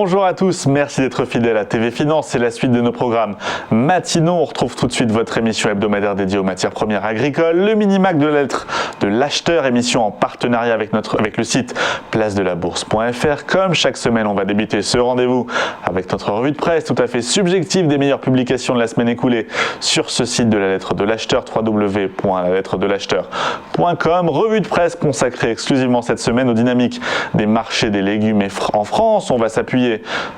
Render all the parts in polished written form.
Bonjour à tous, merci d'être fidèles à TV Finance. C'est la suite de nos programmes matinaux. On retrouve tout de suite votre émission hebdomadaire dédiée aux matières premières agricoles, le Minimac de la lettre de l'acheteur, émission en partenariat avec le site placedelabourse.fr. Comme chaque semaine, on va débuter ce rendez-vous avec notre revue de presse tout à fait subjective des meilleures publications de la semaine écoulée sur ce site de la lettre de l'acheteur, www.lalettre-de-l'acheteur.com. Revue de presse consacrée exclusivement cette semaine aux dynamiques des marchés des légumes en France. On va s'appuyer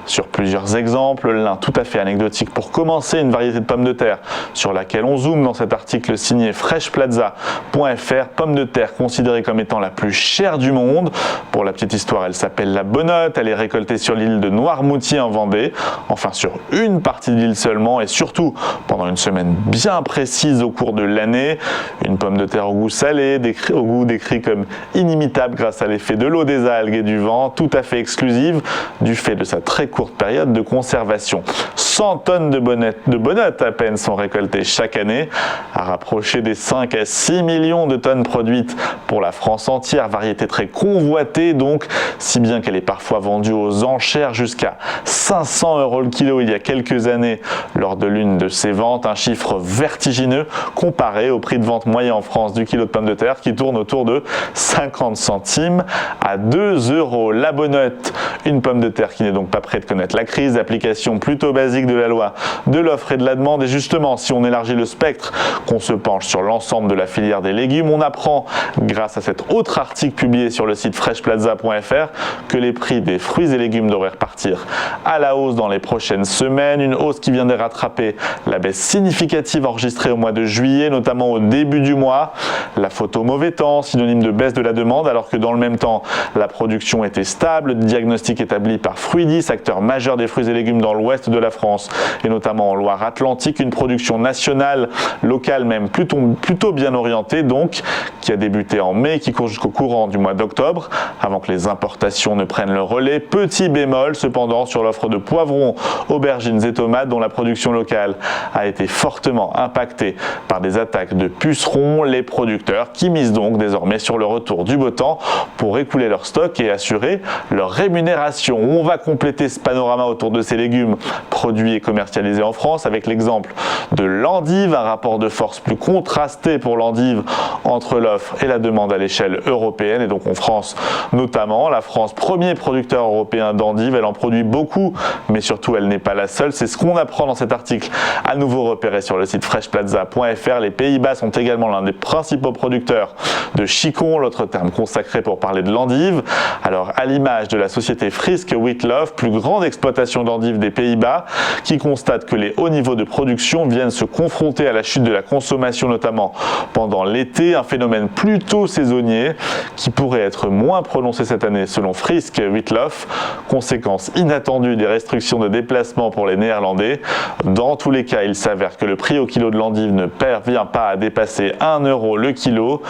sur plusieurs exemples, l'un tout à fait anecdotique pour commencer, une variété de pommes de terre sur laquelle on zoome dans cet article signé freshplaza.fr, pomme de terre considérée comme étant la plus chère du monde. Pour la petite histoire, elle s'appelle la Bonote, elle est récoltée sur l'île de Noirmoutier en Vendée, enfin sur une partie de l'île seulement et surtout pendant une semaine bien précise au cours de l'année. Une pomme de terre au goût salé, au goût décrit comme inimitable grâce à l'effet de l'eau, des algues et du vent, tout à fait exclusive du fait de sa très courte période de conservation. 100 tonnes de bonotes à peine sont récoltées chaque année, à rapprocher des 5 à 6 millions de tonnes produites pour la France entière, variété très convoitée donc, si bien qu'elle est parfois vendue aux enchères jusqu'à 500 € le kilo il y a quelques années lors de l'une de ces ventes, un chiffre vertigineux comparé au prix de vente moyen en France du kilo de pommes de terre qui tourne autour de 50 centimes à 2 €. La Bonote, une pomme de terre qui n'est donc pas près de connaître la crise, application plutôt basique de la loi de l'offre et de la demande. Et justement, si on élargit le spectre, qu'on se penche sur l'ensemble de la filière des légumes, on apprend, grâce à cet autre article publié sur le site freshplaza.fr, que les prix des fruits et légumes devraient repartir à la hausse dans les prochaines semaines. Une hausse qui vient de rattraper la baisse significative enregistrée au mois de juillet, notamment au début du mois. La photo mauvais temps, synonyme de baisse de la demande, alors que dans le même temps, la production était stable. Diagnostic établi par Fruidis, acteur majeur des fruits et légumes dans l'ouest de la France et notamment en Loire-Atlantique, une production nationale, locale même plutôt bien orientée donc, qui a débuté en mai, qui court jusqu'au courant du mois d'octobre, avant que les importations ne prennent le relais. Petit bémol cependant sur l'offre de poivrons, aubergines et tomates dont la production locale a été fortement impactée par des attaques de pucerons, les producteurs qui misent donc désormais sur le retour du beau temps pour écouler leur stock et assurer leur rémunération. On va compléter ce panorama autour de ces légumes produits et commercialisés en France avec l'exemple de l'endive, un rapport de force plus contrasté pour l'endive entre l'offre et la demande à l'échelle européenne et donc en France notamment. La France, premier producteur européen d'endive, elle en produit beaucoup, mais surtout elle n'est pas la seule. C'est ce qu'on apprend dans cet article à nouveau repéré sur le site freshplaza.fr. Les Pays-Bas sont également l'un des principaux producteurs de chicon, l'autre terme consacré pour parler de l'endive. Alors à l'image de la société Frisk Wheatloaf, plus grande exploitation d'endives des Pays-Bas, qui constate que les hauts niveaux de production viennent se confronter à la chute de la consommation, notamment pendant l'été, un phénomène plutôt saisonnier qui pourrait être moins prononcé cette année selon Frisk Wheatloaf, conséquence inattendue des restrictions de déplacement pour les Néerlandais. Dans tous les cas, il s'avère que le prix au kilo de l'endive ne parvient pas à dépasser 1 € le kilo,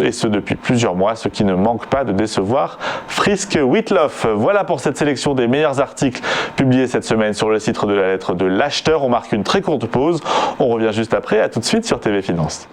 et ce depuis plusieurs mois, ce qui ne manque pas de décevoir Frisk Wheatloaf. Voilà pour cette sélection des meilleurs articles publiés cette semaine sur le site de la lettre de l'acheteur. On marque une très courte pause. On revient juste après. À tout de suite sur TV Finance.